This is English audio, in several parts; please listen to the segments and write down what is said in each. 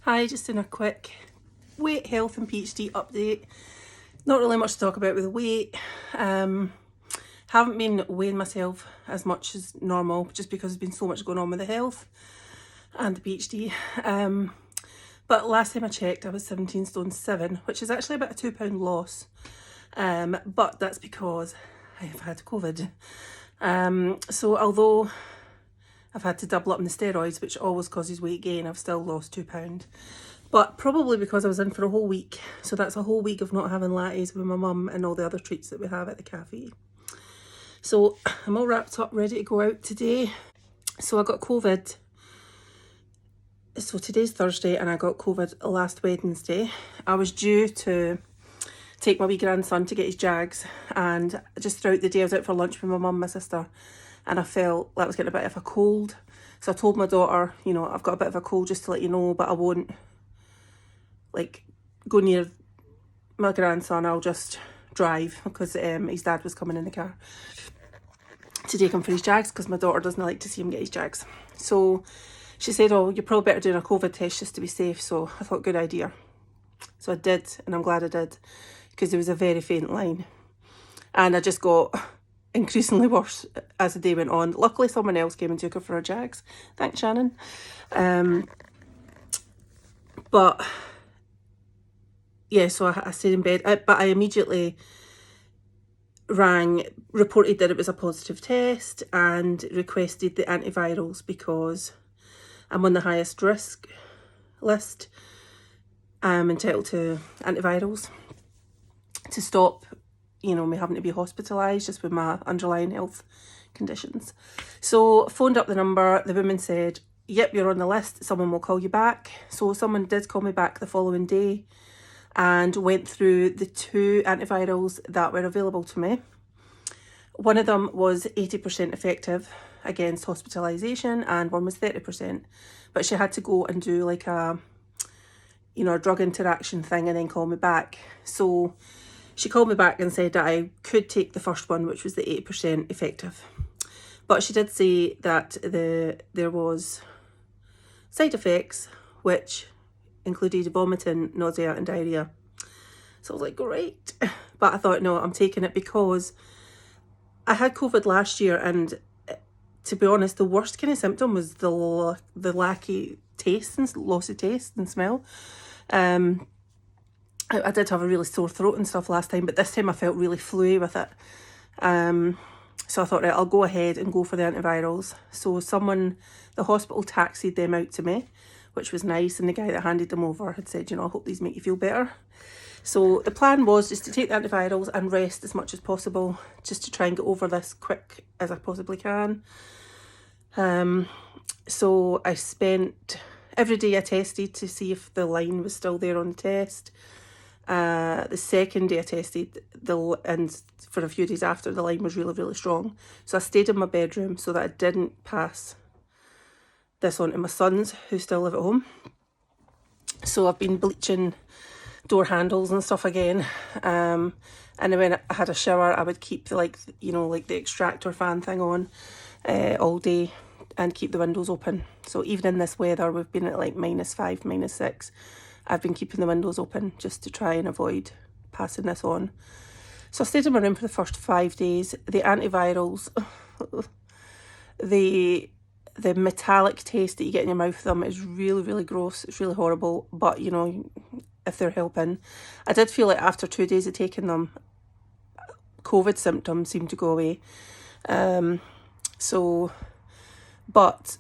Hi, just in a quick weight, health and PhD update. Not really much to talk about with the weight. Haven't been weighing myself as much as normal just because there's been so much going on with the health and the PhD. But last time I checked I was 17 stone 7, which is actually about a £2 loss. But that's because I've had COVID. So although I've had to double up on the steroids, which always causes weight gain, I've still lost £2. But probably because I was in for a whole week. So that's a whole week of not having lattes with my mum and all the other treats that we have at the cafe. So I'm all wrapped up, ready to go out today. So I got COVID. So today's Thursday and I got COVID last Wednesday. I was due to take my wee grandson to get his Jags, and just throughout the day I was out for lunch with my mum and my sister, and I felt like I was getting a bit of a cold. So I told my daughter, you know, I've got a bit of a cold just to let you know, but I won't like go near my grandson. I'll just drive because his dad was coming in the car to take him for his Jags because my daughter doesn't like to see him get his Jags. So she said, oh, you're probably better doing a COVID test just to be safe. So I thought, good idea. So I did, and I'm glad I did, because there was a very faint line. And I just got increasingly worse as the day went on. Luckily, someone else came and took her for her Jags. Thanks, Shannon. But yeah, so I stayed in bed. But I immediately reported that it was a positive test and requested the antivirals because I'm on the highest risk list. I'm entitled to antivirals to stop, you know, me having to be hospitalised just with my underlying health conditions. So I phoned up the number. The woman said, yep, you're on the list. Someone will call you back. So someone did call me back the following day and went through the 2 antivirals that were available to me. One of them was 80% effective against hospitalisation and one was 30%. But she had to go and do like a drug interaction thing and then call me back. So she called me back and said that I could take the first one, which was the 80% effective. But she did say that there was side effects, which included vomiting, nausea and diarrhea. So I was like, great. But I thought, no, I'm taking it because I had COVID last year, and to be honest, the worst kind of symptom was the lacky taste and loss of taste and smell. I did have a really sore throat and stuff last time, but this time I felt really fluey with it. So I thought, right, I'll go ahead and go for the antivirals. So the hospital taxied them out to me, which was nice. And the guy that handed them over had said, I hope these make you feel better. So the plan was just to take the antivirals and rest as much as possible, just to try and get over this quick as I possibly can. So I spent every day I tested to see if the line was still there on the test. The second day I tested, and for a few days after, the line was really, really strong. So I stayed in my bedroom so that I didn't pass this on to my sons who still live at home. So I've been bleaching door handles and stuff again. And then when I had a shower, I would keep the extractor fan thing on all day and keep the windows open. So even in this weather, we've been at like -5, -6. I've been keeping the windows open just to try and avoid passing this on. So I stayed in my room for the first 5 days. The antivirals, the metallic taste that you get in your mouth with them is really, really gross. It's really horrible. But, if they're helping. I did feel like after 2 days of taking them, COVID symptoms seemed to go away. But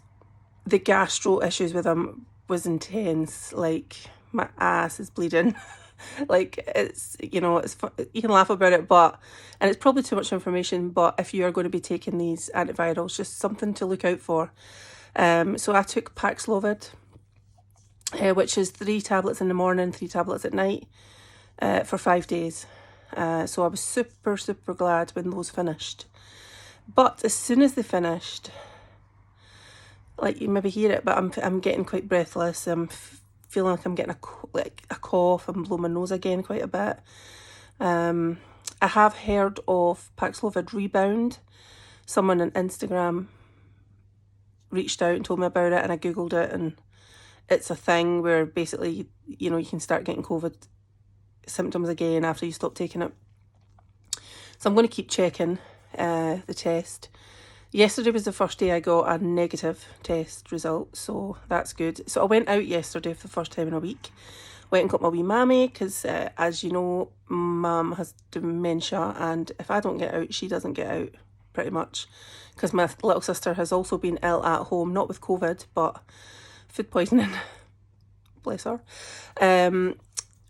the gastro issues with them was intense. Like, my ass is bleeding. Like, it's, it's fun. You can laugh about it, and it's probably too much information, but if you are going to be taking these antivirals, just something to look out for. So I took Paxlovid, which is 3 tablets in the morning, 3 tablets at night, for 5 days. So I was super, super glad when those finished. But as soon as they finished, like, you maybe hear it, but I'm getting quite breathless. I'm feeling like I'm getting a cough. I'm blowing my nose again quite a bit. I have heard of Paxlovid rebound. Someone on Instagram reached out and told me about it, and I googled it, and it's a thing where basically, you know, you can start getting COVID symptoms again after you stop taking it. So I'm going to keep checking the test. Yesterday was the first day I got a negative test result, so that's good. So I went out yesterday for the first time in a week. Went and got my wee mammy, because as you know, mum has dementia, and if I don't get out, she doesn't get out, pretty much. Because my little sister has also been ill at home, not with COVID, but food poisoning. Bless her. And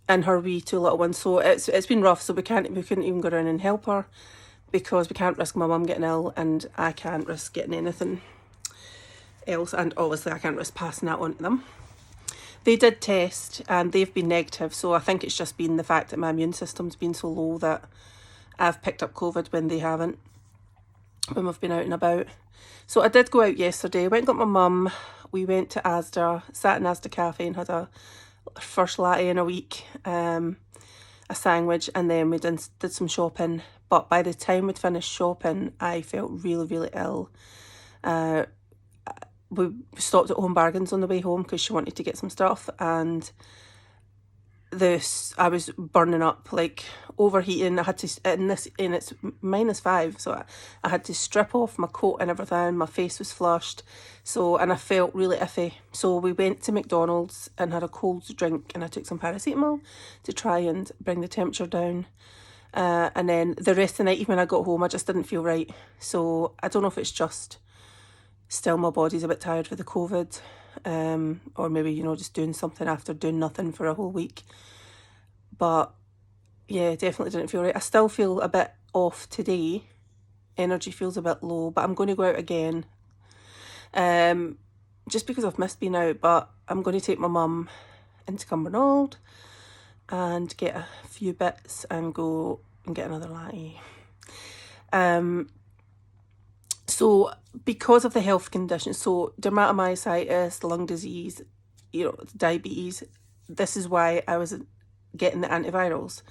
her wee two little ones. So it's been rough, so we couldn't even go around and help her, because we can't risk my mum getting ill, and I can't risk getting anything else, and obviously I can't risk passing that on to them. They did test and they've been negative, so I think it's just been the fact that my immune system's been so low that I've picked up COVID when they haven't, when we've been out and about. So I did go out yesterday, went and got my mum, we went to Asda, sat in Asda Cafe and had a first latte in a week, a sandwich, and then we did some shopping. But by the time we'd finished shopping, I felt really, really ill. We stopped at Home Bargains on the way home because she wanted to get some stuff, and I was burning up, like overheating. I had to, and it's -5, so I had to strip off my coat and everything. My face was flushed, and I felt really iffy. So we went to McDonald's and had a cold drink, and I took some paracetamol to try and bring the temperature down. And then the rest of the night, even when I got home, I just didn't feel right. So I don't know if it's just still my body's a bit tired for the COVID, or maybe, you know, just doing something after doing nothing for a whole week. But yeah, definitely didn't feel right. I still feel a bit off today. Energy feels a bit low, but I'm going to go out again, just because I've missed being out. But I'm going to take my mum into Cumbernauld and get a few bits and go and get another latte. So because of the health conditions, so dermatomyositis, lung disease, you know, diabetes, this is why I was getting the antivirals.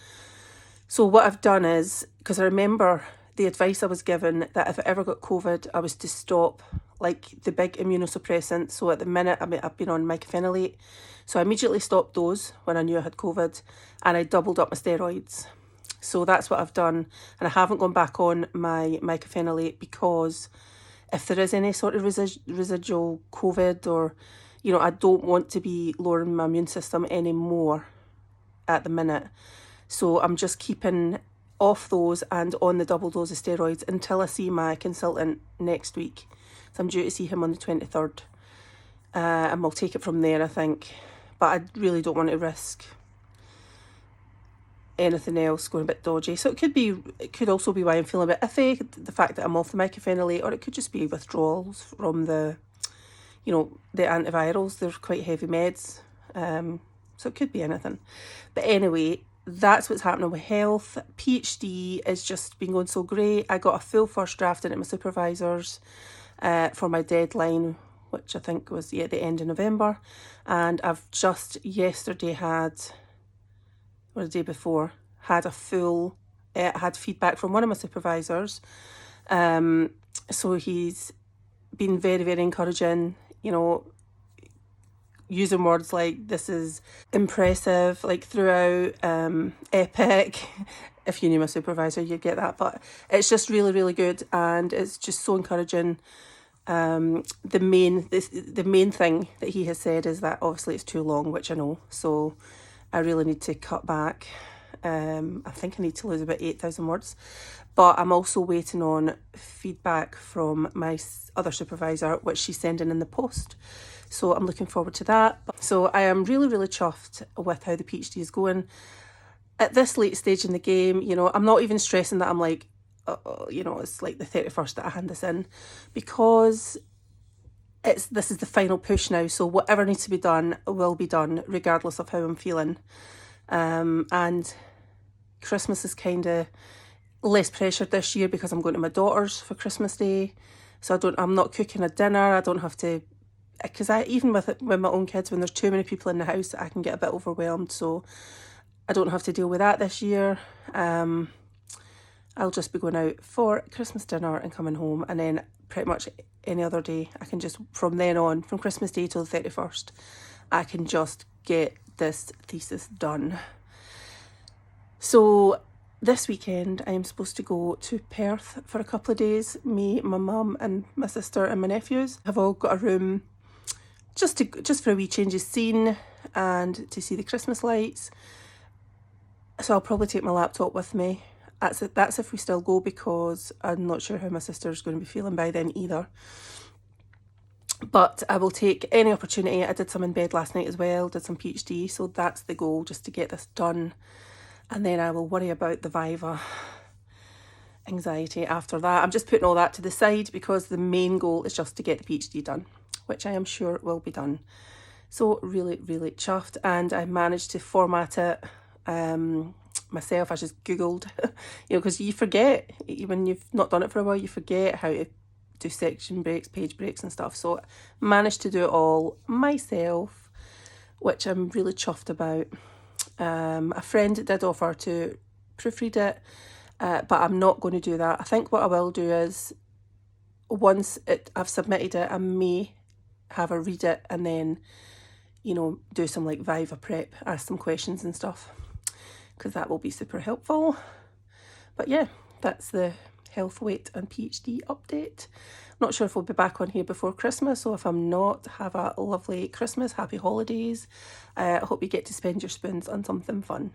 So what I've done is, because I remember the advice I was given that if I ever got COVID, I was to stop like the big immunosuppressants. So at the minute, I've been on mycophenolate. So I immediately stopped those when I knew I had COVID, and I doubled up my steroids. So that's what I've done, and I haven't gone back on my mycophenolate, because if there is any sort of residual COVID, or, you know, I don't want to be lowering my immune system anymore at the minute. So I'm just keeping off those and on the double dose of steroids until I see my consultant next week. So I'm due to see him on the 23rd, and we'll take it from there, I think. But I really don't want to risk anything else going a bit dodgy. So it could also be why I'm feeling a bit iffy, the fact that I'm off the mycophenolate, or it could just be withdrawals from the, you know, the antivirals. They're quite heavy meds, so it could be anything. But anyway, that's what's happening with health. PhD has just been going so great. I got a full first draft in at my supervisor's for my deadline, which I think was the end of November, and I've just yesterday or the day before, had a full, had feedback from one of my supervisors. So he's been very, very encouraging, you know, using words like, this is impressive, like throughout, epic. If you knew my supervisor, you'd get that. But it's just really, really good, and it's just so encouraging. The main thing that he has said is that obviously it's too long, which I know. So I really need to cut back. I think I need to lose about 8,000 words. But I'm also waiting on feedback from my other supervisor, which she's sending in the post. So I'm looking forward to that. So I am really, really chuffed with how the PhD is going. At this late stage in the game, you know, I'm not even stressing that I'm like, you know, it's like the 31st that I hand this in, because this is the final push now. So whatever needs to be done will be done, regardless of how I'm feeling. And Christmas is kind of less pressured this year because I'm going to my daughter's for Christmas Day. So I'm not cooking a dinner. I don't have to, because even with my own kids, when there's too many people in the house, I can get a bit overwhelmed. So I don't have to deal with that this year. I'll just be going out for Christmas dinner and coming home, and then pretty much any other day I can just, from then on, from Christmas Day till the 31st, I can just get this thesis done. So this weekend I'm supposed to go to Perth for a couple of days. Me, my mum and my sister and my nephews have all got a room just for a wee change of scene and to see the Christmas lights. So I'll probably take my laptop with me. That's if we still go, because I'm not sure how my sister's going to be feeling by then either. But I will take any opportunity. I did some in bed last night as well, did some PhD, so that's the goal, just to get this done. And then I will worry about the Viva anxiety after that. I'm just putting all that to the side because the main goal is just to get the PhD done, which I am sure will be done. So really, really chuffed. And I managed to format it myself. I just Googled, because you forget, when you've not done it for a while, you forget how to do section breaks, page breaks and stuff. So managed to do it all myself, which I'm really chuffed about. A friend did offer to proofread it, but I'm not going to do that. I think what I will do is, once I've submitted it, I may have her read it and then, do some like Viva prep, ask some questions and stuff, because that will be super helpful. But yeah, that's the health, weight and PhD update. Not sure if we'll be back on here before Christmas, so if I'm not, have a lovely Christmas, happy holidays. I hope you get to spend your spoons on something fun.